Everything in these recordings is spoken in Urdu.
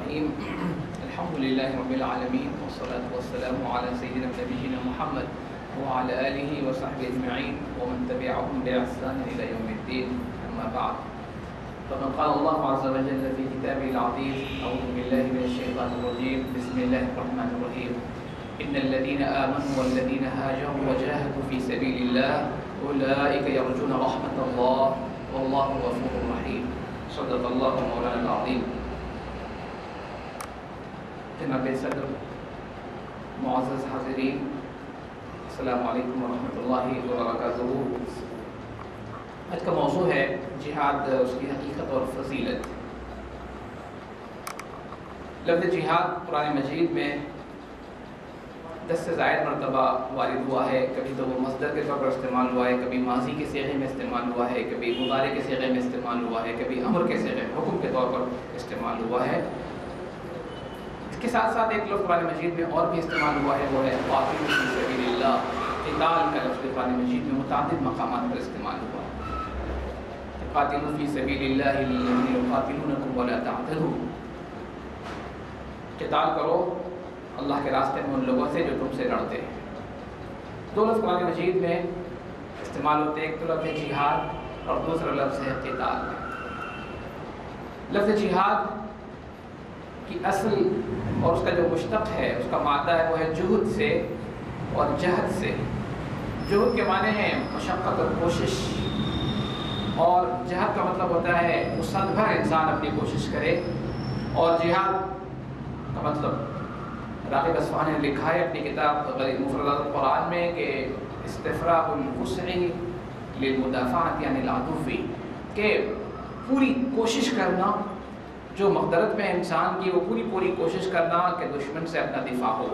الرحیم الحمدللہ رب العالمین والصلاة والسلام علی سیدنا نبینا محمد وعلی آلہ وصحبہ اجمعین ومن تبعهم بإحسان إلی یوم الدین اما بعد فقد قال اللہ عز وجل فی کتابہ العزیز اعوذ باللہ من الشیطان الرجیم بسم اللہ الرحمن الرحیم ان الذین آمنوا والذین هاجروا وجاهدوا فی سبیل اللہ اولئک یرجون رحمت اللہ واللہ غفور رحیم صدق اللہ مولانا العظیم۔ جناب صدر، معزز حاضرین، السلام علیکم ورحمۃ اللہ وبرکاتہ۔ آج کا موضوع ہے جہاد، اس کی حقیقت اور فضیلت۔ لفظ جہاد قرآن مجید میں 10 سے زائد مرتبہ وارد ہوا ہے۔ کبھی تو وہ مصدر کے طور پر استعمال ہوا ہے، کبھی ماضی کے صیغے میں استعمال ہوا ہے، کبھی مضارع کے صیغے میں استعمال ہوا ہے، کبھی امر کے صیغے میں حکم کے طور پر استعمال ہوا ہے۔ اس کے ساتھ ساتھ ایک لفظ قرآن مجید میں اور بھی استعمال ہوا ہے، وہ ہے قاتلوا فی سبیل اللہ۔ قتال کا لفظ قرآن مجید میں متعدد مقامات پر استعمال ہوا ہے۔ قاتلوا فی سبیل اللہ الذین یقاتلونکم ولا تعتدوا، قتال کرو اللہ کے راستے میں ان لوگوں سے جو تم سے لڑتے ہیں۔ دو لفظ قرآن مجید میں استعمال ہوتے ہیں، ایک تو لفظ جہاد اور دوسرا لفظ ہے قتال۔ لفظ جہاد کی اصل اور اس کا جو مشتق ہے، اس کا مادہ ہے، وہ ہے جہد سے اور جہد سے۔ جہد کے معنی ہیں مشقت اور کوشش، اور جہد کا مطلب ہوتا ہے مسلح بھر انسان اپنی کوشش کرے، اور جہاد کا مطلب راغب اصفہانی نے لکھا ہے اپنی کتاب مفردات القرآن میں کہ استفراغ الوسع للمدافعۃ عن العدو، کہ پوری کوشش کرنا، جو مقدرت میں انسان کی وہ پوری کوشش کرنا کہ دشمن سے اپنا دفاع ہو،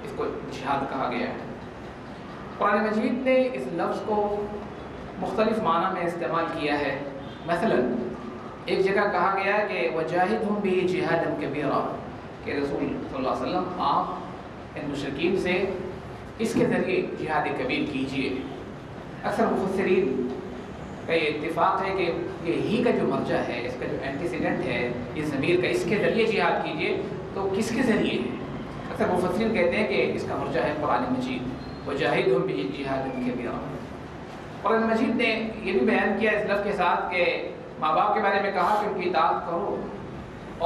اس کو جہاد کہا گیا ہے۔ قرآن مجید نے اس لفظ کو مختلف معنی میں استعمال کیا ہے۔ مثلا ایک جگہ کہا گیا کہ وجاہدہم بہ جہادا کبیرا، کہ رسول صلی اللہ علیہ وسلم آپ ان مشرکین سے اس کے ذریعے جہاد کبیر کیجئے۔ اکثر مفسرین کا یہ اتفاق ہے کہ یہی کا جو مرجع ہے، اس کا جو اینٹیسیڈنٹ ہے اس ضمیر کا، اس کے ذریعے جہاد کیجئے، تو کس کے ذریعے ہے؟ اکثر مفسرین کہتے ہیں کہ اس کا مرجع ہے قرآن مجید، وجاہدہم بہ جہادا کبیرا۔ قرآن مجید نے یہ بھی بیان کیا اس لفظ کے ساتھ کہ ماں باپ کے بارے میں کہا کہ ان کی اطاعت کرو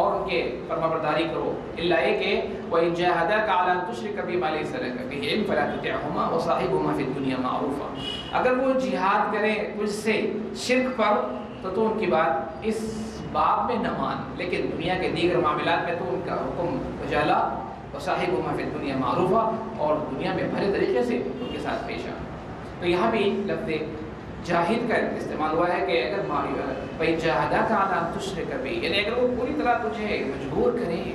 اور ان کے فرما برداری کرو، الا یہ کہ وَإِن جَاهَدَاكَ عَلَىٰ أَن تُشْرِكَ بِمَا لَيْسَ لَكَ بِهِ عِلْمٌ فَلَا تُطِعْهُمَا وَصَاحِبْهُمَا فِي الدُّنْيَا مَعْرُوفًا۔ اگر وہ جہاد کریں تجھ سے شرک پر تو ان کی بات اس باب میں نہ مان، لیکن دنیا کے دیگر معاملات میں تو ان کا حکم بجالا، وَصَاحِبْهُمَا فِي الدُّنْيَا مَعْرُوفًا، اور دنیا میں بھلے طریقے سے ان کے ساتھ پیش آ۔ تو یہاں بھی لفظ جاہد کا استعمال ہوا ہے کہ اگر بھائی جاہداک علی ان تشرک بی، یعنی اگر وہ پوری طرح تجھے مجبور کریں،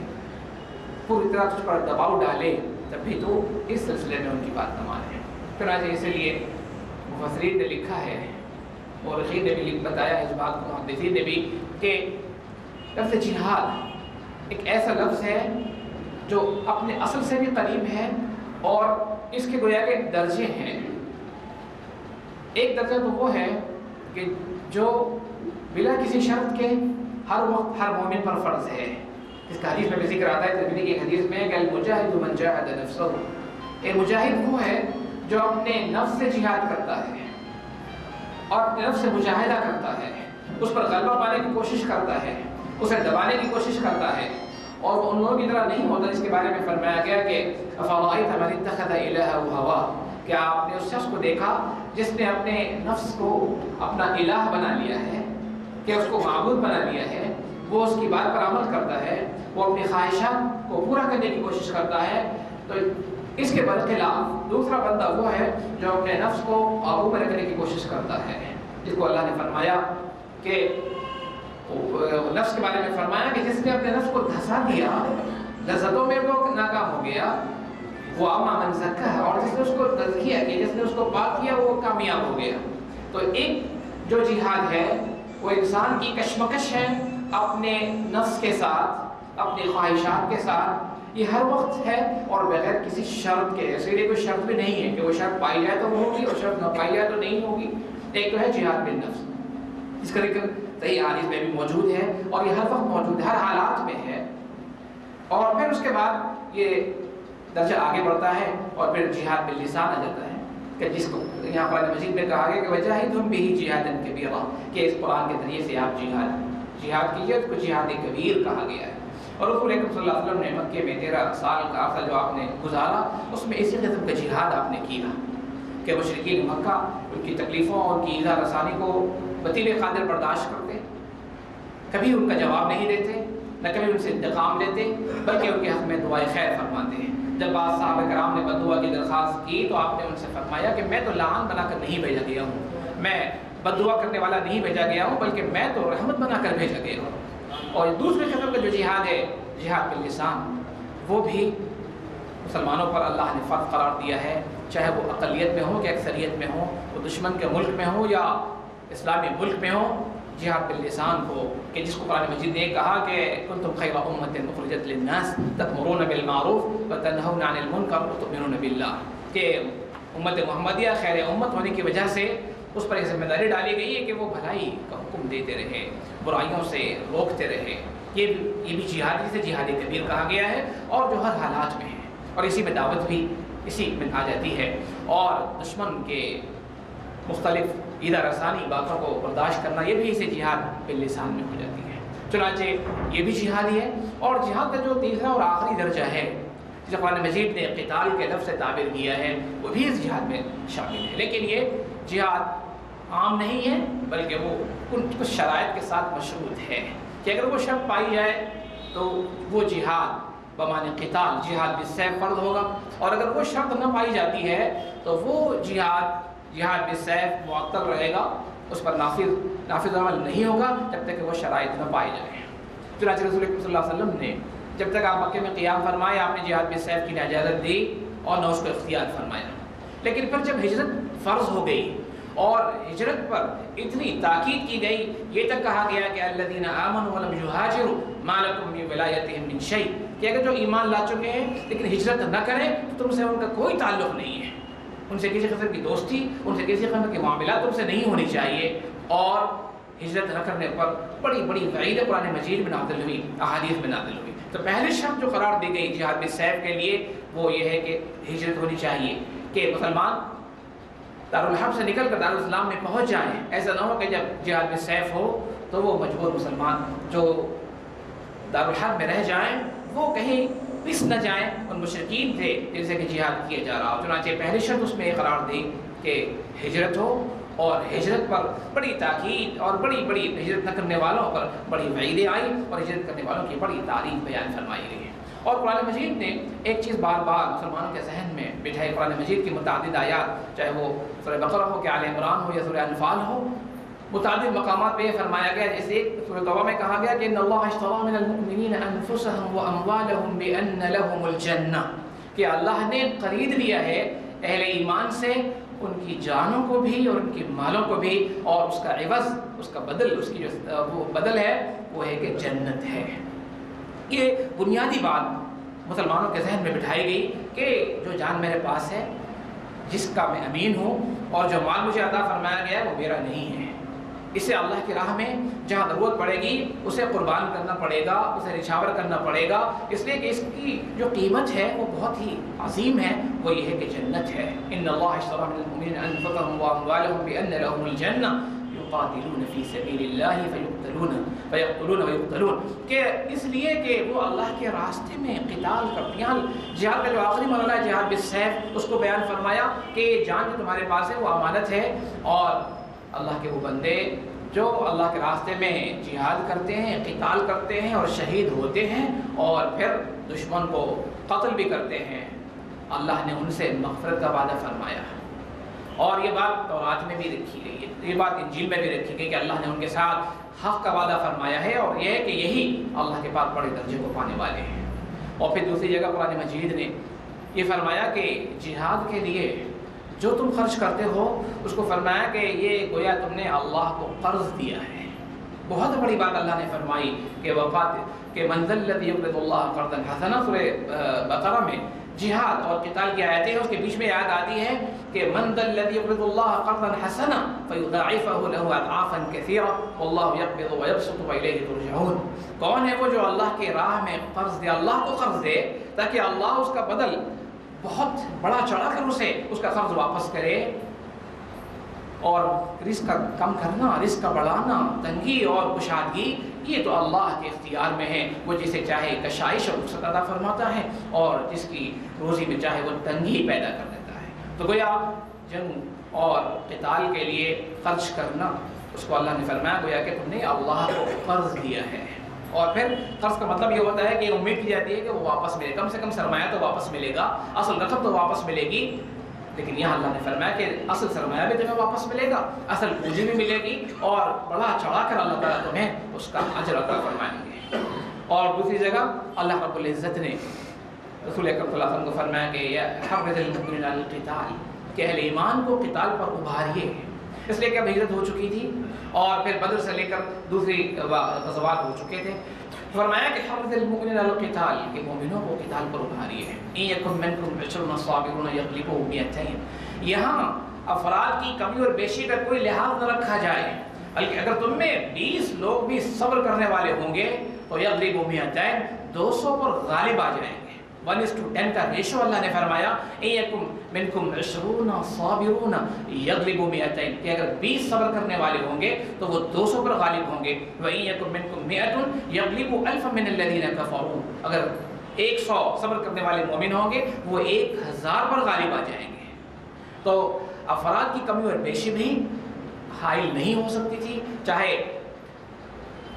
پوری طرح تجھ پر دباؤ ڈالے، تب بھی تو اس سلسلے میں ان کی بات نہ مانے۔ چنانچہ اسی لیے مفسرین نے لکھا ہے، مورخین نے بھی بتایا اس بات کو، محدثین نے بھی، کہ لفظ جہاد ایک ایسا لفظ ہے جو اپنے اصل سے بھی قریب ہے، اور اس کے گویا کے درجے ہیں۔ ایک درجہ تو وہ ہے کہ جو بلا کسی شرط کے ہر وقت ہر مومن پر فرض ہے۔ اس کا حدیث میں بھی ذکر آتا ہے، ترمذی کی حدیث میں کہ المجاہد من جاہد نفسہ، ایک مجاہد وہ ہے جو اپنے نفس سے جہاد کرتا ہے اور اپنے نفس سے مجاہدہ کرتا ہے، اس پر غلبہ پانے کی کوشش کرتا ہے، اسے دبانے کی کوشش کرتا ہے، اور وہ ان لوگوں کی طرح نہیں ہوتا جس کے بارے میں فرمایا گیا کہ افرأیت من اتخذ الہہ ہواہ، کیا آپ نے اس شخص کو دیکھا جس نے اپنے نفس کو اپنا الہ بنا لیا ہے، کہ اس کو معبود بنا لیا ہے، وہ اس کی بات پر عمل کرتا ہے، وہ اپنی خواہشات کو پورا کرنے کی کوشش کرتا ہے۔ تو اس کے برخلاف دوسرا بندہ وہ ہے جو اپنے نفس کو قابو میں رکھنے کی کوشش کرتا ہے، جس کو اللہ نے فرمایا کہ نفس کے بارے میں فرمایا کہ جس نے اپنے نفس کو دھسا دیا، لذتوں میں وہ ناکام ہو گیا، وہ اما من زکاہا، اور جس نے اس کو تزکیہ کیا، جس نے اس کو پاک کیا، وہ کامیاب ہو گیا۔ تو ایک جو جہاد ہے وہ انسان کی کشمکش ہے اپنے نفس کے ساتھ، اپنی خواہشات کے ساتھ، یہ ہر وقت ہے اور بغیر کسی شرط کے، اس لیے کوئی شرط بھی نہیں ہے کہ وہ شرط پائی جائے تو وہ ہوگی اور شرط نہ پائی جائے تو نہیں ہوگی۔ ایک تو ہے جہاد بالنفس، اس کا ذکر صحیح حدیث میں بھی موجود ہے اور یہ ہر وقت موجود ہے، ہر حالات میں ہے اور پھر اس کے بعد یہ درجہ آگے بڑھتا ہے اور پھر جہاد باللسان آ جاتا ہے کہ جس کو یہاں قرآن مجید میں کہا گیا کہ وجاہدہم بہ جہادا کبیرا، کہ اس قرآن کے ذریعے سے آپ جہاد کیجیے، اس کو جہاد کبیر کہا گیا ہے۔ اور رسول اکرم صلی اللہ علیہ وسلم نے مکے میں 13 سال کا عرصہ جو آپ نے گزارا، اس میں اسی قسم کا جہاد آپ نے کیا کہ مشرکین مکہ ان کی تکلیفوں اور ان کی ایذا رسانی کو وتیلے قادر برداشت کرتے، کبھی ان کا جواب نہیں دیتے، نہ کبھی ان سے انتقام لیتے، بلکہ ان کے حق میں دعائے خیر فرماتے ہیں۔ جب بعض صحابہ کرام نے بد دعا کی درخواست کی تو آپ نے ان سے فرمایا کہ میں تو لعان بنا کر نہیں بھیجا گیا ہوں، میں بد دعا کرنے والا نہیں بھیجا گیا ہوں، بلکہ میں تو رحمت بنا کر بھیجا گیا ہوں۔ اور دوسرے قسم کا جو جہاد ہے، جہاد باللسان، وہ بھی مسلمانوں پر اللہ نے فرض قرار دیا ہے، چاہے وہ اقلیت میں ہو کہ اکثریت میں ہو، وہ دشمن کے ملک میں ہو یا اسلامی ملک میں ہو، جہاد باللسان کو، کہ جس کو قرآن مجید نے کہا کہ کنتم خیر امۃ اخرجت للناس تأمرون بالمعروف وتنہون عن المنکر وتؤمنون باللہ، کہ امت محمدیہ خیر امت ہونے کی وجہ سے اس پر یہ ذمہ داری ڈالی گئی ہے کہ وہ بھلائی کا حکم دیتے رہے، برائیوں سے روکتے رہے۔ یہ بھی جہاد، جسے جہاد کبیر کہا گیا ہے، اور جو ہر حالات میں ہے، اور اسی میں دعوت بھی اسی میں آ جاتی ہے، اور دشمن کے مختلف ایذا رسانی باتوں کو برداشت کرنا، یہ بھی اسے جہاد باللسان میں ہو جاتی ہے۔ چنانچہ یہ بھی جہاد ہی ہے۔ اور جہاد کا جو تیسرا اور آخری درجہ ہے جسے قرآن مجید نے قتال کے لفظ سے تعبیر کیا ہے، وہ بھی اس جہاد میں شامل ہے، لیکن یہ جہاد عام نہیں ہے، بلکہ وہ کچھ شرائط کے ساتھ مشروط ہے کہ اگر وہ شرط پائی جائے تو وہ جہاد بمعنی قتال، جہاد بالسیف فرض ہوگا، اور اگر وہ شرط نہ پائی جاتی ہے تو وہ جہاد بالسیف معطل رہے گا، اس پر نافذ عمل نہیں ہوگا جب تک کہ وہ شرائط نہ پائی جائیں۔ چنانچہ رسول اکرم صلی اللہ علیہ وسلم نے جب تک آپ مکے میں قیام فرمائے، آپ نے جہاد بالسیف کی اجازت دی اور نہ اس کو اختیار فرمایا، لیکن پھر جب ہجرت فرض ہو گئی اور ہجرت پر اتنی تاکید کی گئی، یہ تک کہا گیا کہ الذین آمنوا ولم یہاجروا ما لکم من ولایتہم من شیء، کہ اگر جو ایمان لا چکے ہیں لیکن ہجرت نہ کریں تو تم سے ان کا کوئی تعلق نہیں ہے، ان سے کسی قسم کی دوستی، ان سے کسی قسم کے معاملات تم سے نہیں ہونی چاہیے۔ اور ہجرت نہ کرنے پر بڑی بڑی وعید قرآن مجید میں نازل ہوئی، احادیث میں نازل ہوئی۔ تو پہلی شرط جو قرار دی گئی جہاد بالسیف کے لیے وہ یہ ہے کہ ہجرت ہونی چاہیے، کہ مسلمان دارالحرب سے نکل کر دارالاسلام میں پہنچ جائیں۔ ایسا نہ ہو کہ جب جہاد بالسیف ہو تو وہ مجبور مسلمان جو دارالحرب میں رہ جائیں وہ کہیں پس نہ جائیں، ان مشرکین تھے جن سے کہ جہاد کیا جا رہا ہو۔ چنانچہ پہلی شرط اس میں یہ قرار دی کہ ہجرت ہو، اور ہجرت پر بڑی تاکید اور بڑی ہجرت نہ کرنے والوں پر بڑی وعیدیں آئیں، اور ہجرت کرنے والوں کی بڑی تعریف بیان فرمائی گئی ہے۔ اور قرآن مجید نے ایک چیز بار بار مسلمانوں کے ذہن میں بٹھائی، قرآن مجید کی متعدد آیات، چاہے وہ سورہ بقرہ ہو کہ آل عمران ہو یا سورہ انفال ہو، متعدد مقامات پہ یہ فرمایا گیا، جیسے ایک سورہ توبہ میں کہا گیا کہ ان اللہ اشتری من المؤمنین انفسهم واموالهم بان لهم الجنہ، کہ اللہ نے خرید لیا ہے اہل ایمان سے ان کی جانوں کو بھی اور ان کی مالوں کو بھی، اور اس کا عوض، اس کا بدل، اس کی جو وہ بدل ہے وہ ہے کہ جنت ہے۔ یہ بنیادی بات مسلمانوں کے ذہن میں بٹھائی گئی کہ جو جان میرے پاس ہے، جس کا میں امین ہوں، اور جو مال مجھے عطا فرمایا گیا ہے وہ میرا نہیں ہے، اسے اللہ کی راہ میں جہاں ضرورت پڑے گی اسے قربان کرنا پڑے گا، اسے نچھاور کرنا پڑے گا، اس لیے کہ اس کی جو قیمت ہے وہ بہت ہی عظیم ہے، وہ یہ ہے کہ جنت ہے۔ ان اللہ اشتری من المؤمنین انفسهم واموالهم بان لهم الجنہ یقاتلون فی سبیل اللہ فیقتلون ویقتلون، کہ اس لیے کہ وہ اللہ کے راستے میں قتال کرتے ہیں۔ جہاد کا جو آخری مرحلہ ہے جہاد بالسیف، اس کو بیان فرمایا کہ جان جو تمہارے پاس ہے وہ امانت ہے، اور اللہ کے وہ بندے جو اللہ کے راستے میں جہاد کرتے ہیں، قتال کرتے ہیں اور شہید ہوتے ہیں اور پھر دشمن کو قتل بھی کرتے ہیں، اللہ نے ان سے مغفرت کا وعدہ فرمایا، اور یہ بات تورات میں بھی رکھی گئی ہے، یہ بات انجیل میں بھی رکھی گئی کہ اللہ نے ان کے ساتھ حق کا وعدہ فرمایا ہے، اور یہ ہے کہ یہی اللہ کے پاس بڑے درجے کو پانے والے ہیں۔ اور پھر دوسری جگہ قرآن مجید نے یہ فرمایا کہ جہاد کے لیے جو تم خرچ کرتے ہو اس کو فرمایا کہ یہ گویا تم نے اللہ کو قرض دیا ہے۔ بہت بڑی بات اللہ نے فرمائی کہ وفات کہ من ذا الذی یقرض اللہ قرضا حسنا، سورہ بقرہ میں جہاد اور قتال کی آیتیں ہیں، اس کے بیچ میں یاد آتی ہے کہ من ذا الذی یقرض اللہ قرضا حسنا فیضاعفہ لہ اضعافا کثیرا واللہ یقبض ویبسط والیہ ترجعون۔ کون ہے وہ جو اللہ کی راہ میں قرض دے، اللہ کو قرض دے تاکہ اللہ اس کا بدل بہت بڑا چڑھا کر اسے اس کا قرض واپس کرے، اور رزق کا کم کرنا، رزق کا بڑھانا، تنگی اور کشادگی یہ تو اللہ کے اختیار میں ہے۔ وہ جسے چاہے کشائش اور رخصت عطا فرماتا ہے اور جس کی روزی میں چاہے وہ تنگی پیدا کر دیتا ہے۔ تو گویا جنگ اور قتال کے لیے خرچ کرنا، اس کو اللہ نے فرمایا گویا کہ تم نے اللہ کو قرض دیا ہے، اور پھر قرض کا مطلب یہ ہوتا ہے کہ امید کی جاتی ہے کہ وہ واپس ملے، کم سے کم سرمایہ تو واپس ملے گا، اصل رقم تو واپس ملے گی، لیکن یہاں اللہ نے فرمایا کہ اصل سرمایہ بھی تمہیں واپس ملے گا، اصل پونجی بھی ملے گی، اور بڑا چڑھا کر اللہ تعالیٰ تمہیں اس کا اجر عطا فرمائیں گے۔ اور دوسری جگہ اللہ رب العزت نے رسول اکرم صلی اللہ علیہ وسلم کو فرمایا کہ یا حرض المؤمنین علی القتال، کہ اہل ایمان کو قتال پر ابھاریے، اس لیے کہ اب ہجرت ہو چکی تھی اور پھر بدر سے لے کر دوسری غزوات ہو چکے تھے۔ فرمایا کہ حرض المؤمنین علی القتال، کہ مومنوں کو قتال پر ابھاریے۔ ان یکن منکم 20 صابرون یغلبوا 200، یہاں افراد کی کمی اور بیشی کا کوئی لحاظ نہ رکھا جائے، بلکہ اگر تم میں 20 لوگ بھی صبر کرنے والے ہوں گے تو یغلبوا 200، 200 پر غالب آ جائیں گے۔ 1:10 کا ریشو اللہ نے فرمایا، ان یکن منکم 20 صابرون یغلبوا 200، کہ اگر 20 صبر کرنے والے ہوں گے تو وہ 200 پر غالب ہوں گے۔ وَإِن يَكُن مِّنكُم 100 يَغْلِبُوا أَلْفًا مِّنَ الَّذِينَ كَفَرُوا، اگر 100 صبر کرنے والے مومن ہوں گے وہ 1000 پر غالب آ جائیں گے۔ تو افراد کی کمی اور بیشی بھی حائل نہیں ہو سکتی تھی، چاہے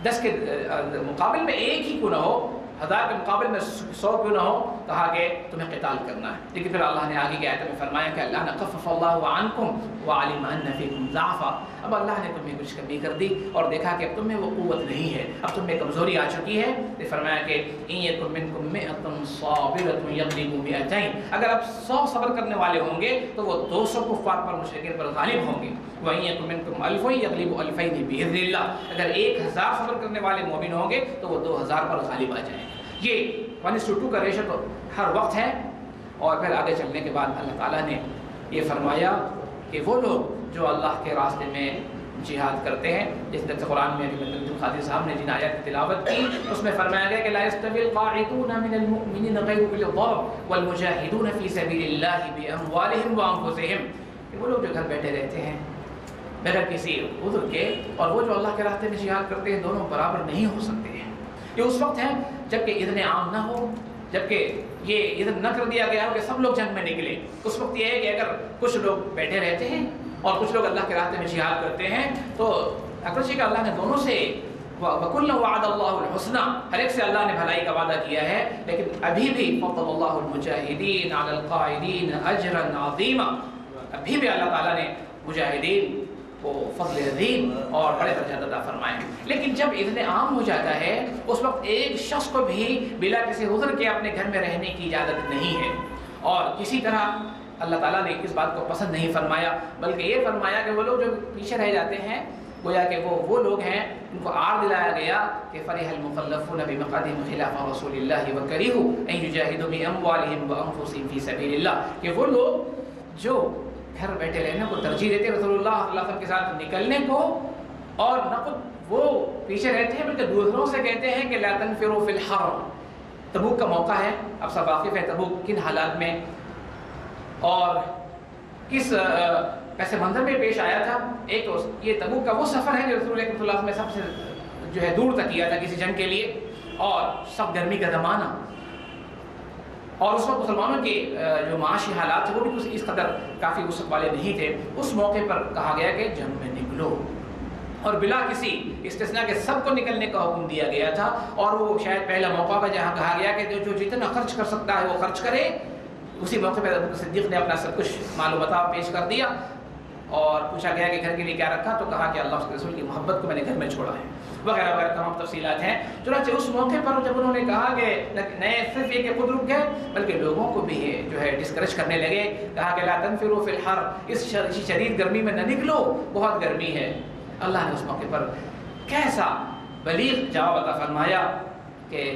10 کے مقابل میں 1 ہی کیوں نہ ہو، 1000 کے مقابل میں 100 کیوں نہ ہو، کہا کہ تمہیں قتال کرنا ہے۔ لیکن پھر اللہ نے آگے کی آیت میں فرمایا کہ اللہ نے خفف اللہ عنکم وعلم ان فیکم ضعفا، اب اللہ نے تمہیں کچھ کمی کر دی اور دیکھا کہ اب تمہیں وہ قوت نہیں ہے، اب تمہیں کمزوری آ چکی ہے، تو فرمایا کہ ان یکن منکم 100 صابرۃ یغلبوا 200، اگر اب 100 صبر کرنے والے ہوں گے تو وہ 200 کفار پر مشرکین پر غالب ہوں گے۔ وَإِن يَكُن مِّنكُمْ أَلْفٌ يَغْلِبُوا أَلْفَيْنِ بِإِذْنِ اللَّهِ، اگر 1000 صبر کرنے والے مومن ہوں گے تو وہ 2000 پر غالب آ جائیں گے۔ یہ 1:2 کا ریشو تو ہر وقت ہے۔ اور پھر آگے چلنے کے بعد اللہ تعالیٰ نے یہ فرمایا کہ وہ لوگ جو اللہ کے راستے میں جہاد کرتے ہیں، جس طرح قرآن میں القادری صاحب نے جن آیات کی تلاوت کی اس میں فرمایا گیا کہ لا يستوي القاعدون من المؤمنین غیر اولي الضرر والمجاہدون فی سبیل اللہ باموالہم وانفسہم، وہ لوگ جو گھر بیٹھے رہتے ہیں بغیر کسی عذر کے اور وہ جو اللہ کے راستے میں جہاد کرتے ہیں، دونوں برابر نہیں ہو سکتے ہیں۔ یہ اس وقت ہے جبکہ اذن عام نہ ہو، جبکہ یہ اذن نہ کر دیا گیا ہو کہ سب لوگ جنگ میں نکلے۔ اس وقت یہ ہے کہ اگر کچھ لوگ بیٹھے رہتے ہیں اور کچھ لوگ اللہ کے راستے میں جہاد کرتے ہیں تو اگرچہ کہ اللہ نے دونوں سے وَكُلًّا وَعَدَ اللَّهُ الْحُسْنَى، ہر ایک سے اللہ نے بھلائی کا وعدہ کیا ہے، لیکن ابھی بھی فَضَّلَ اللَّهُ الْمُجَاهِدِينَ عَلَى الْقَاعِدِينَ أَجْرًا عَظِيمًا، ابھی بھی اللہ تعالیٰ نے مجاہدین کو فضل عظیم اور بڑے درجات عطا فرمائے۔ لیکن جب اذن عام ہو جاتا ہے اس وقت ایک شخص کو بھی بلا کسی عذر کے اپنے گھر میں رہنے کی اجازت نہیں ہے، اور کسی طرح اللہ تعالیٰ نے اس بات کو پسند نہیں فرمایا، بلکہ یہ فرمایا کہ وہ لوگ جو پیچھے رہ جاتے ہیں گویا کہ وہ لوگ ہیں ان کو آر دلایا گیا کہ فرح المخلفون بمقعدہم خلاف رسول اللہ وکرہوا ان یجاہدوا باموالہم وانفسہم فی سبیل اللہ، کہ وہ لوگ جو گھر بیٹھے رہنے کو ترجیح دیتے رسول اللہ صلی اللہ علیہ وسلم کے ساتھ نکلنے کو، اور نہ خود وہ پیچھے رہتے ہیں بلکہ دوسروں سے کہتے ہیں کہ لا تنفروا فی الحر۔ تبوک کا موقع ہے، اب سب واقف ہے تبوک کن حالات میں اور کس ایسے منظر میں پیش آیا تھا۔ ایک تو یہ تبوک کا وہ سفر ہے جو رسول اللہ صلی اللہ علیہ وسلم سب سے جو ہے دور تک کیا تھا کسی جنگ کے لیے، اور سب گرمی کا زمانہ، اور اس وقت مسلمانوں کے جو معاشی حالات تھے وہ بھی کچھ اس قدر کافی وسعت والے نہیں تھے۔ اس موقع پر کہا گیا کہ جنگ میں نکلو، اور بلا کسی استثناء کے سب کو نکلنے کا حکم دیا گیا تھا، اور وہ شاید پہلا موقع تھا جہاں کہا گیا کہ جو جتنا خرچ کر سکتا ہے وہ خرچ کرے۔ اسی موقع پر ابو بکر صدیق نے اپنا سب کچھ معلومات پیش کر دیا، اور پوچھا گیا کہ گھر کے لیے کیا رکھا، تو کہا کہ اللہ اس کے رسول کی محبت کو میں نے گھر میں چھوڑا ہے، وغیرہ وغیرہ تمام تفصیلات ہیں۔ چنانچہ اس موقع پر جب انہوں نے کہا کہ نئے صرف یہ کہ خود رک گئے بلکہ لوگوں کو بھی جو ہے ڈسکریج کرنے لگے، کہا کہ لا تنفروا فی الحر، اس شدید گرمی میں نہ نکلو، بہت گرمی ہے۔ اللہ نے اس موقع پر کیسا بلیغ جواب عطا فرمایا کہ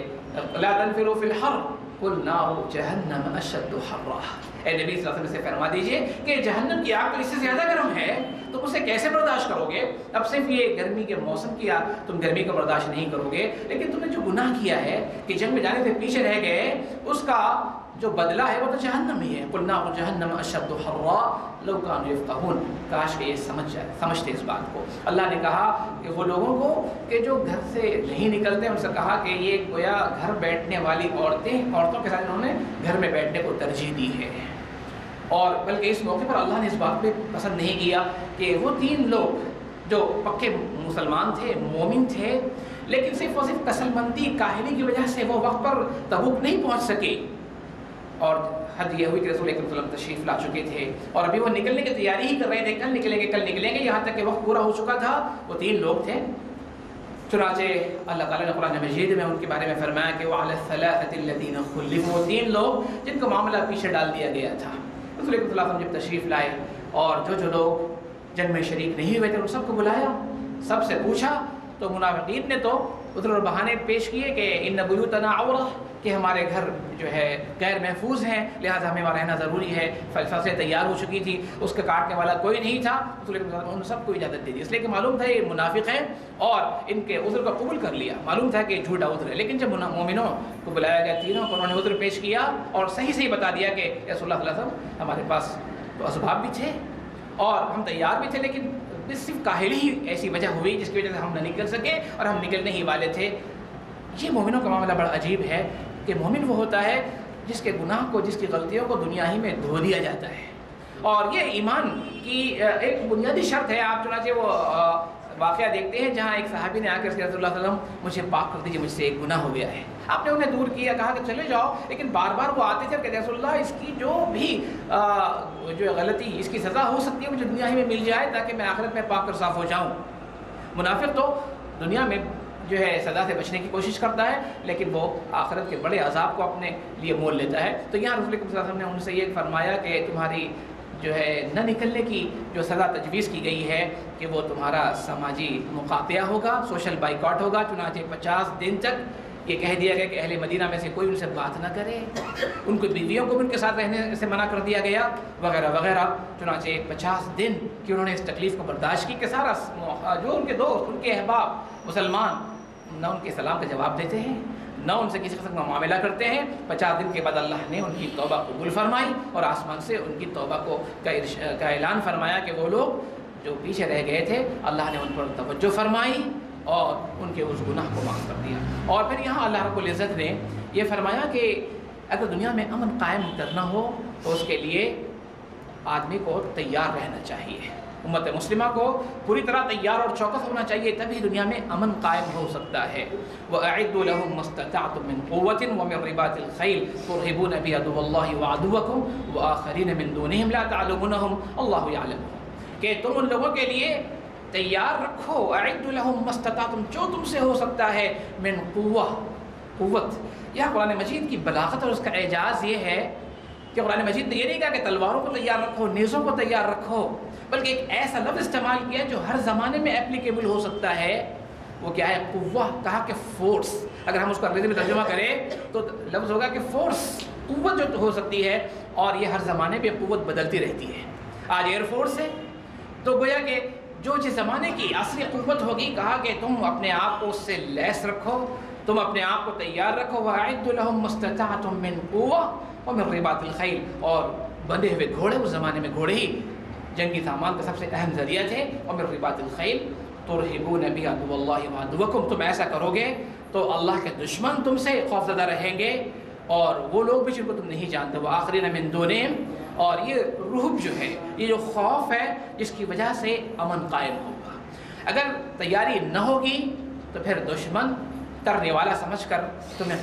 لا تنفروا فی الحر، قل نار جہنم اشد حرا، اے نبی صلی اللہ علیہ وسلم سے فرما دیجئے کہ جہنم کی آگ تو اس سے زیادہ گرم ہے، تم اسے کیسے برداشت کرو گے؟ اب صرف یہ گرمی کے موسم کی تم گرمی کو برداشت نہیں کرو گے، لیکن تم نے جو گناہ کیا ہے کہ جنگ میں جانے سے پیچھے رہ گئے، اس کا جو بدلہ ہے وہ تو جہنم ہی ہے۔ قل نار جہنم اشد حرا لو کانوا یفقہون، کاش کہ یہ سمجھتے اس بات کو۔ اللہ نے کہا کہ وہ لوگوں کو کہ جو گھر سے نہیں نکلتے، ان سے کہا کہ یہ گویا گھر بیٹھنے والی عورتوں کے ساتھ انہوں نے گھر میں بیٹھنے کو ترجیح دی ہے، اور بلکہ اس موقع پر اللہ نے اس بات پہ پسند نہیں کیا کہ وہ 3 لوگ جو پکے مسلمان تھے، مومن تھے، لیکن صرف اور صرف کسل مندی کاہلی کی وجہ سے وہ وقت پر تبوک نہیں پہنچ سکے، اور حد یہ ہوئی کہ رسول اکرم صلی اللہ علیہ وسلم تشریف لا چکے تھے اور ابھی وہ نکلنے کی تیاری ہی کر رہے تھے، کل نکلیں گے، یہاں تک کہ وقت پورا ہو چکا تھا۔ وہ 3 لوگ تھے، چنانچہ اللہ تعالیٰ نے قرآن مجید میں ان کے بارے میں فرمایا کہ وَعَلَى الثَّلَاثَةِ الَّذِينَ خُلِّفُوا، وہ 3 لوگ جن کا معاملہ پیچھے ڈال دیا گیا تھا۔ رسول اکرم صلی اللہ علیہ وسلم جب تشریف لائے اور جو لوگ جنگ میں شریک نہیں ہوئے تھے ان سب کو بلایا، سب سے پوچھا، تو منافقین نے تو عذر اور بہانے پیش کیے کہ ان بیوتنا عورہ، کہ ہمارے گھر جو ہے غیر محفوظ ہیں، لہٰذا ہمیں وہاں رہنا ضروری ہے۔ فصلیں تیار ہو چکی تھی، اس کے کاٹنے والا کوئی نہیں تھا، رسول اللہ نے ان سب کو اجازت دے دی، اس لیے کہ معلوم تھا یہ منافق ہیں اور ان کے عذر کو قبول کر لیا، معلوم تھا کہ جھوٹا عذر ہے۔ لیکن جب مومنوں کو بلایا گیا، تینوں کو انہوں نے عذر پیش کیا اور صحیح بتا دیا کہ رسول اللہ صلی اللہ علیہ وسلم ہمارے پاس تو اسباب بھی تھے اور ہم تیار بھی تھے، لیکن صرف کاہلی ہی ایسی وجہ ہوئی جس کی وجہ سے ہم نہ نکل سکے اور ہم نکلنے ہی والے تھے۔ یہ مومنوں کا معاملہ بڑا عجیب ہے کہ مومن وہ ہوتا ہے جس کے گناہ کو، جس کی غلطیوں کو دنیا ہی میں دھو دیا جاتا ہے، اور یہ ایمان کی ایک بنیادی شرط ہے۔ آپ چنانچہ وہ واقعہ دیکھتے ہیں جہاں ایک صحابی نے آ کر رسول اللہ صلی اللہ علیہ وسلم مجھے پاک کر دیجیے، مجھ سے ایک گناہ ہو گیا ہے۔ آپ نے انہیں دور کیا، کہا کہ چلے جاؤ، لیکن بار بار وہ آتے تھے اور کہتے رسول اللہ اس کی جو بھی جو غلطی، اس کی سزا ہو سکتی ہے مجھے دنیا ہی میں مل جائے تاکہ میں آخرت میں پاک کر صاف ہو جاؤں۔ منافق تو دنیا میں جو ہے سزا سے بچنے کی کوشش کرتا ہے، لیکن وہ آخرت کے بڑے عذاب کو اپنے لیے مول لیتا ہے۔ تو یہاں رسول اللہ صلی اللہ علیہ وسلم نے ان سے یہ فرمایا کہ تمہاری جو ہے نہ نکلنے کی جو سزا تجویز کی گئی ہے کہ وہ تمہارا سماجی مقاطعہ ہوگا، سوشل بائیکاٹ ہوگا، چنانچہ 50 دن تک یہ کہہ دیا گیا کہ اہل مدینہ میں سے کوئی ان سے بات نہ کرے، ان کو بیویوں کو بھی ان کے ساتھ رہنے سے منع کر دیا گیا وغیرہ وغیرہ۔ چنانچہ 50 دن کہ انہوں نے اس تکلیف کو برداشت کی کہ سارا جو ان کے دوست، ان کے احباب مسلمان نہ ان کے سلام کا جواب دیتے ہیں، نہ ان سے کسی قسم کا معاملہ کرتے ہیں۔ 50 دن کے بعد اللہ نے ان کی توبہ قبول فرمائی اور آسمان سے ان کی توبہ کا اعلان فرمایا کہ وہ لوگ جو پیچھے رہ گئے تھے اللہ نے ان پر توجہ فرمائی اور ان کے اس گناہ کو معاف کر دیا۔ اور پھر یہاں اللہ رب العزت نے یہ فرمایا کہ اگر دنیا میں امن قائم کرنا ہو تو اس کے لیے آدمی کو تیار رہنا چاہیے، امت مسلمہ کو پوری طرح تیار اور چوکس ہونا چاہیے، تبھی دنیا میں امن قائم ہو سکتا ہے۔ وَأَعِدُّوا لَهُم مَّا اسْتَطَعْتُم مِّن قُوَّةٍ وَمِن رِّبَاطِ الْخَيْلِ تُرْهِبُونَ بِهِ عَدُوَّ اللَّهِ وَعَدُوَّكُمْ وَآخَرِينَ مِن دُونِهِمْ لَا تَعْلَمُونَهُمْ اللَّهُ يَعْلَمُهُمْ، کہ تم ان لوگوں کے لیے تیار رکھو، اعدوا لهم ما استطعتم، جو تم سے ہو سکتا ہے، من قوت۔ یہ قرآن مجید کی بلاغت اور اس کا اعجاز یہ ہے کہ قرآن مجید نے یہ نہیں کہا کہ تلواروں کو تیار رکھو، نیزوں کو تیار رکھو، بلکہ ایک ایسا لفظ استعمال کیا جو ہر زمانے میں اپلیکیبل ہو سکتا ہے۔ وہ کیا ہے؟ قوہ، کہا کہ فورس۔ اگر ہم اس کو انگریزی میں ترجمہ کریں تو لفظ ہوگا کہ فورس، قوت جو ہو سکتی ہے، اور یہ ہر زمانے میں قوت بدلتی رہتی ہے۔ آج ایئر فورس ہے تو گویا کہ جو جس زمانے کی اصلی قوت ہوگی، کہا کہ تم اپنے آپ کو اس سے لیس رکھو، تم اپنے آپ کو تیار رکھو۔ وَأَعِدُّوا لَهُم مَّا اسْتَطَعْتُم مِّن قُوَّةٍ وَمِن رِّبَاطِ الْخَيْلِ، اور بندھے ہوئے گھوڑے، اس زمانے میں گھوڑے ہی جنگی سامان کا سب سے اہم ذریعہ تھے۔ وَمِن رِّبَاطِ الْخَيْلِ تُرْهِبُونَ بِهِ عَدُوَّ اللَّهِ وَعَدُوَّكُمْ، تم ایسا کرو گے تو اللہ کے دشمن تم سے خوفزدہ رہیں گے اور وہ لوگ بھی جن کو تم نہیں جانتے، وَآخَرِينَ مِن دُونِهِمْ، اور یہ رعب جو ہے، یہ جو خوف ہے جس کی وجہ سے امن قائم ہوگا۔ اگر تیاری نہ ہوگی تو پھر دشمن کرنے والا سمجھ کر تمہیں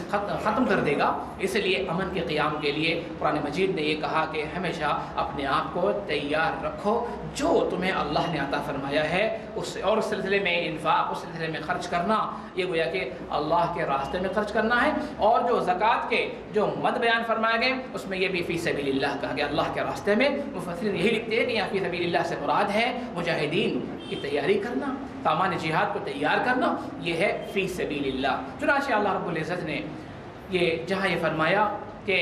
ختم کر دے گا۔ اس لیے امن کے قیام کے لیے قرآن مجید نے یہ کہا کہ ہمیشہ اپنے آپ کو تیار رکھو، جو تمہیں اللہ نے عطا فرمایا ہے اس سے، اور اس سلسلے میں انفاق، اس سلسلے میں خرچ کرنا، یہ گویا کہ اللہ کے راستے میں خرچ کرنا ہے۔ اور جو زکوٰۃ کے جو مد بیان فرمائے گئے اس میں یہ بھی فی سبیل اللہ کہا گیا، اللہ کے راستے میں۔ مفسرین یہی لکھتے ہیں کہ یہاں فی سبیل اللہ سے مراد ہے مجاہدین کی تیاری کرنا، سامان جہاد کو تیار کرنا، یہ ہے فی سبیل اللہ۔ چنانچہ اللہ رب العزت نے یہ جہاں یہ فرمایا کہ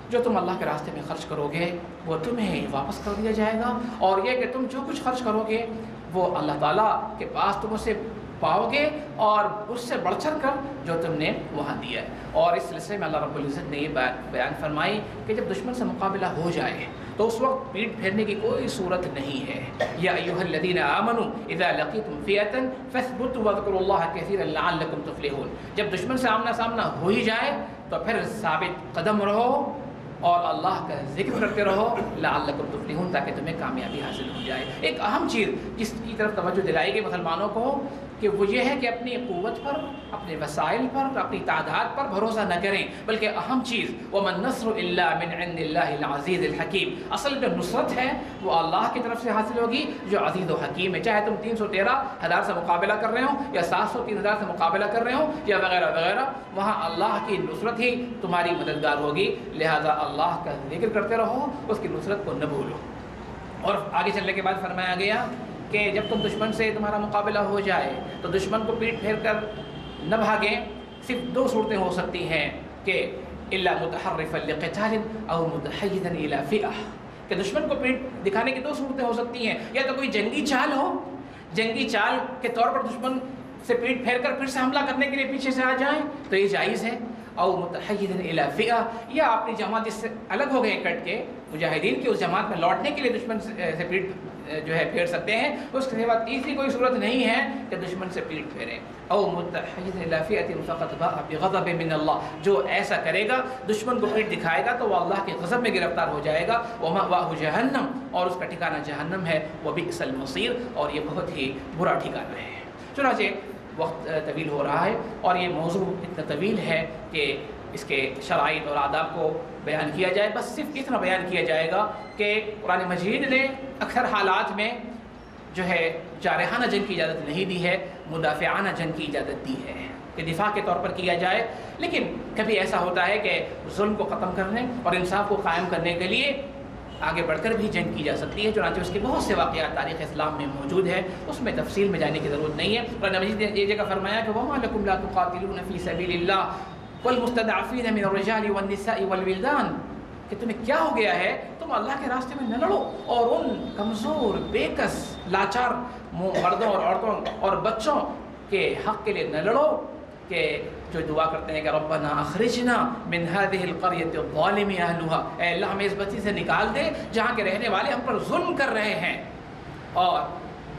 جو تم اللہ کے راستے میں خرچ کرو گے وہ تمہیں واپس کر دیا جائے گا، اور یہ کہ تم جو کچھ خرچ کرو گے وہ اللہ تعالیٰ کے پاس تم اسے پاؤ گے، اور اس سے بڑھ چڑھ کر جو تم نے وہاں دیا ہے۔ اور اس سلسلے میں اللہ رب العزت نے یہ بیان فرمائی کہ جب دشمن سے مقابلہ ہو جائے تو اس وقت پیٹ پھیرنے کی کوئی صورت نہیں ہے۔ یا ایھا الذین آمنوا اذا لقیتم فئۃ فاثبتوا واذکروا اللہ کثیرا لعلکم تفلحون۔ جب دشمن سے آمنا سامنا ہو ہی جائے تو پھر ثابت قدم رہو اور اللہ کا ذکر کرتے رہو، لعلکم تفلحون، تاکہ تمہیں کامیابی حاصل ہو جائے۔ ایک اہم چیز جس کی طرف توجہ دلائی گئی مسلمانوں کو کہ وہ یہ ہے کہ اپنی قوت پر، اپنے وسائل پر، اپنی تعداد پر بھروسہ نہ کریں، بلکہ اہم چیز وَمَا النَّصْرُ إِلَّا مِنْ عِنْدِ اللَّهِ الْعَزِيزِ الْحَكِيمِ، اصل جو نصرت ہے وہ اللہ کی طرف سے حاصل ہوگی جو عزیز و حکیم ہے۔ چاہے تم 313,000 سے مقابلہ کر رہے ہو یا 703,000 سے مقابلہ کر رہے ہو یا وغیرہ وغیرہ، وہاں اللہ کی نصرت ہی تمہاری مددگار ہوگی، لہذا اللہ کا ذکر کرتے رہو، اس کی نصرت کو نہ بھولو۔ اور آگے چلنے کے بعد فرمایا گیا کہ جب تم دشمن سے تمہارا مقابلہ ہو جائے تو دشمن کو پیٹ پھیر کر نہ بھاگیں، صرف دو صورتیں ہو سکتی ہیں کہ الا متحرفا لقتال او متحیزا الى فئہ، کہ دشمن کو پیٹ دکھانے کی دو صورتیں ہو سکتی ہیں، یا تو کوئی جنگی چال ہو، جنگی چال کے طور پر دشمن سے پیٹ پھیر کر پھر سے حملہ کرنے کے لیے پیچھے سے آ جائیں تو یہ جائز ہے، او متحیزا الى فئہ، یا اپنی جماعت اس سے الگ ہو گئے کٹ کے مجاہدین کی اس جماعت میں لوٹنے کے لیے دشمن سے پیٹ جو ہے پھیر سکتے ہیں۔ اس کے بعد تیسری کوئی صورت نہیں ہے کہ دشمن سے پیٹ پھیریں۔ او متحیزا الی فئۃ فقد باء بغضب من اللہ، جو ایسا کرے گا دشمن کو پیٹ دکھائے گا تو وہ اللہ کے غضب میں گرفتار ہو جائے گا، ومأواہ جہنم، اور اس کا ٹھکانہ جہنم ہے، وبئس المصیر، اور یہ بہت ہی برا ٹھکانہ ہے۔ چنانچہ وقت طویل ہو رہا ہے اور یہ موضوع اتنا طویل ہے کہ اس کے شرائط اور آداب کو بیان کیا جائے، بس صرف اتنا بیان کیا جائے گا کہ قرآن مجید نے اکثر حالات میں جو ہے جارحانہ جنگ کی اجازت نہیں دی ہے، مدافعانہ جنگ کی اجازت دی ہے کہ دفاع کے طور پر کیا جائے، لیکن کبھی ایسا ہوتا ہے کہ ظلم کو ختم کرنے اور انصاف کو قائم کرنے کے لیے آگے بڑھ کر بھی جنگ کی جا سکتی ہے۔ چنانچہ اس کے بہت سے واقعات تاریخ اسلام میں موجود ہے، اس میں تفصیل میں جانے کی ضرورت نہیں ہے۔ قرآن مجید نے یہ جگہ فرمایا کہ وَمَا لَكُمْ لَا تُقَاتِلُونَ فِي سَبِيلِ اللَّهِ وَالْمُسْتَضْعَفِينَ مِنَ الرِّجَالِ وَالنِّسَاءِ وَالْوِلْدَانِ، کہ تمہیں کیا ہو گیا ہے، تم اللہ کے راستے میں نہ لڑو اور ان کمزور، بے کس، لاچار مردوں اور عورتوں اور بچوں کے حق کے لیے نہ لڑو، کہ جو دعا کرتے ہیں کہ ربنا اخرجنا من هذه القرية الظالم اهلها، اے اللہ ہمیں اس بستی سے نکال دے جہاں کے رہنے والے ہم پر ظلم کر رہے ہیں، اور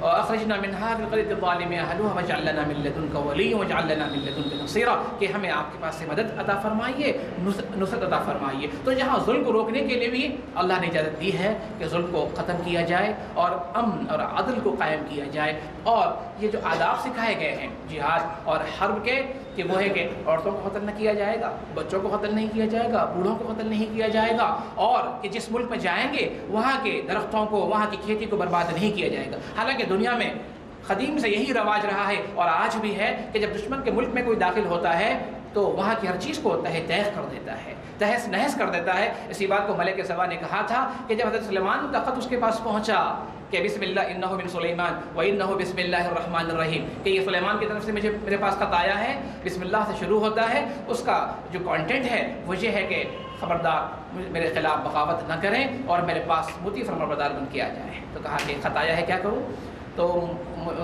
اخرجنا من هذه القرية الظالم اهلها واجعل لنا من لدنك وليا واجعل لنا من لدنك نصيرا، کہ ہمیں آپ کے پاس سے مدد عطا فرمائیے، نصرت عطا فرمائیے۔ تو جہاں ظلم کو روکنے کے لیے بھی اللہ نے اجازت دی ہے کہ ظلم کو ختم کیا جائے اور امن اور عدل کو قائم کیا جائے، اور یہ جو آداب سکھائے گئے ہیں جہاد اور حرب کے، کہ وہ ہے کہ عورتوں کو قتل نہ کیا جائے گا، بچوں کو قتل نہیں کیا جائے گا، بوڑھوں کو قتل نہیں کیا جائے گا، اور کہ جس ملک میں جائیں گے وہاں کے درختوں کو، وہاں کی کھیتی کو برباد نہیں کیا جائے گا۔ حالانکہ دنیا میں قدیم سے یہی رواج رہا ہے اور آج بھی ہے کہ جب دشمن کے ملک میں کوئی داخل ہوتا ہے تو وہاں کی ہر چیز کو تہس کر دیتا ہے، تہس نہس کر دیتا ہے۔ اسی بات کو ملک سبا نے کہا تھا کہ جب حضرت سلیمان کا خط اس کے پاس پہنچا کہ بسم اللہ انہ من سلیمان و انہ بسم اللہ الرحمن الرحیم، کہ یہ سلیمان کی طرف سے میرے پاس خط آیا ہے، بسم اللہ سے شروع ہوتا ہے، اس کا جو کانٹینٹ ہے وہ یہ ہے کہ خبردار میرے خلاف بغاوت نہ کریں اور میرے پاس مطیع فرمانبردار بن کے آ جائیں۔ تو کہا کہ خط آیا ہے، کیا کروں؟ تو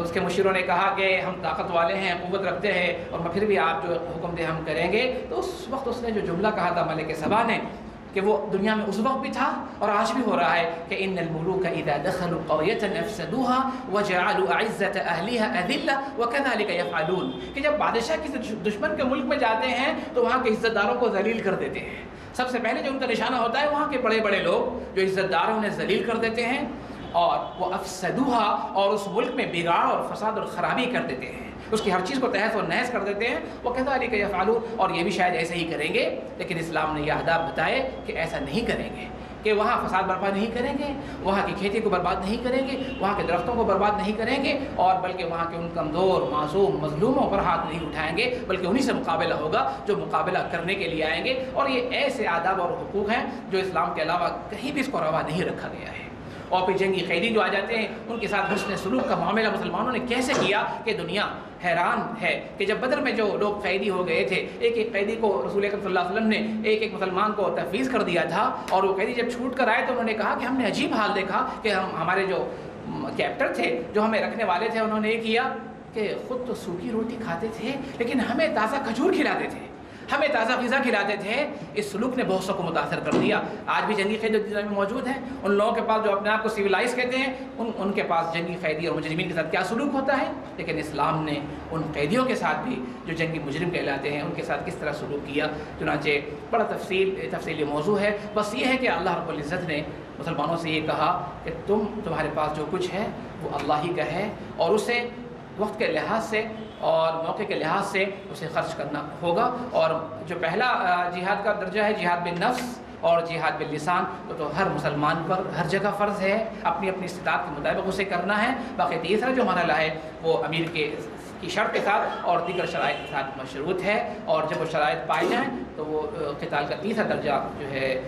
اس کے مشیروں نے کہا کہ ہم طاقت والے ہیں، قوت رکھتے ہیں، اور پھر بھی آپ جو حکم دیں ہم کریں گے۔ تو اس وقت اس نے جو جملہ کہا تھا ملک سبا نے، کہ وہ دنیا میں اس وقت بھی تھا اور آج بھی ہو رہا ہے، کہ ان الملوک اذا دخلوا قرية افسدوها وجعلوا اعزة اهلها اذلة وكذلك يفعلون، کہ جب بادشاہ کسی دشمن کے ملک میں جاتے ہیں تو وہاں کے عزت داروں کو ذلیل کر دیتے ہیں۔ سب سے پہلے جو ان کا نشانہ ہوتا ہے وہاں کے بڑے بڑے لوگ جو عزت دار ہیں انہیں ذلیل کر دیتے ہیں، اور وہ افسدوها، اور اس ملک میں بگاڑ اور فساد اور خرابی کر دیتے ہیں، اس کی ہر چیز کو تہس و نہس کر دیتے ہیں۔ وَكَذَلِكَ يَفْعَلُونَ، اور یہ بھی شاید ایسے ہی کریں گے، لیکن اسلام نے یہ آداب بتائے کہ ایسا نہیں کریں گے، کہ وہاں فساد برپا نہیں کریں گے، وہاں کی کھیتی کو برباد نہیں کریں گے، وہاں کے درختوں کو برباد نہیں کریں گے، اور بلکہ وہاں کے ان کمزور، معصوم، مظلوموں پر ہاتھ نہیں اٹھائیں گے، بلکہ انہی سے مقابلہ ہوگا جو مقابلہ کرنے کے لیے آئیں گے۔ اور یہ ایسے آداب اور حقوق ہیں جو اسلام کے علاوہ کہیں بھی اس کو روا نہیں رکھا گیا ہے۔ اور پھر جنگی قیدی جو آ جاتے ہیں ان کے ساتھ حسن سلوک کا معاملہ مسلمانوں نے کیسے کیا کہ دنیا حیران ہے کہ جب بدر میں جو لوگ قیدی ہو گئے تھے، ایک ایک قیدی کو رسول اکرم صلی اللہ علیہ وسلم نے ایک ایک مسلمان کو تفویض کر دیا تھا، اور وہ قیدی جب چھوٹ کر آئے تو انہوں نے کہا کہ ہم نے عجیب حال دیکھا کہ ہمارے جو کیپٹن تھے، جو ہمیں رکھنے والے تھے، انہوں نے یہ کیا کہ خود تو سوکھی روٹی کھاتے تھے لیکن ہمیں تازہ کھجور کھلاتے تھے، ہمیں تازہ غذا کھلاتے تھے۔ اس سلوک نے بہت سو کو متاثر کر دیا۔ آج بھی جنگی قیدی دنیا میں موجود ہیں، ان لوگوں کے پاس جو اپنے آپ کو سویلائز کہتے ہیں، ان کے پاس جنگی قیدی اور مجرمین کے ساتھ کیا سلوک ہوتا ہے، لیکن اسلام نے ان قیدیوں کے ساتھ بھی جو جنگی مجرم کہلاتے ہیں ان کے ساتھ کس طرح سلوک کیا۔ چنانچہ بڑا تفصیلی موضوع ہے، بس یہ ہے کہ اللہ رب العزت نے مسلمانوں سے یہ کہا کہ تمہارے پاس جو کچھ ہے وہ اللہ ہی کا ہے، اور اسے وقت کے لحاظ سے اور موقع کے لحاظ سے اسے خرچ کرنا ہوگا۔ اور جو پہلا جہاد کا درجہ ہے، جہاد بالنفس اور جہاد باللسان، تو ہر مسلمان پر ہر جگہ فرض ہے، اپنی اپنی استطاعت کے مطابق اسے کرنا ہے۔ باقی تیسرا جو مرحلہ ہے وہ امیر کی شرط کے ساتھ اور دیگر شرائط کے ساتھ مشروط ہے، اور جب وہ شرائط پائی جائیں تو وہ قتال کا تیسرا درجہ جو ہے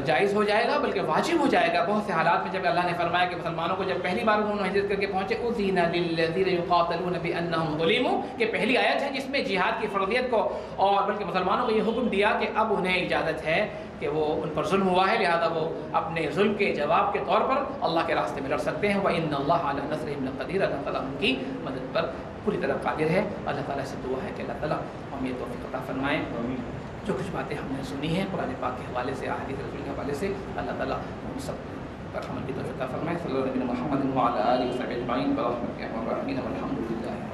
جائز ہو جائے گا، بلکہ واجب ہو جائے گا۔ بہت سے حالات میں جب اللہ نے فرمایا کہ مسلمانوں کو جب پہلی بار انہوں نے ہجرت کر کے پہنچے، اذن للذین یقاتلون بانہم ظلموا، کہ پہلی آیت ہے جس میں جہاد کی فرضیت کو اور بلکہ مسلمانوں کو یہ حکم دیا کہ اب انہیں اجازت ہے کہ وہ ان پر ظلم ہوا ہے، لہذا وہ اپنے ظلم کے جواب کے طور پر اللہ کے راستے میں لڑ سکتے ہیں۔ وَإِنَّ اللَّهَ عَلَىٰ نَصْرِهِمْ لَقَدِيرٌ، اللہ تعالیٰ ان کی مدد پر پوری طرح قادر ہے۔ اللہ تعالیٰ سے دعا ہے کہ اللہ تعالیٰ ہمیں یہ توفیق عطا فرمائے۔ جو کچھ باتیں ہم نے سنی ہیں قرآن پاک کے حوالے سے، احادیث رسول کے حوالے سے، اللہ تعالیٰ ہم سب پر عمل کی توفیق عطا فرمائے۔ صلی اللہ علیہ وسلم محمد وعلی آلہ وصحبہ اجمعین برحمتہ یا ارحم الراحمین والحمد للہ۔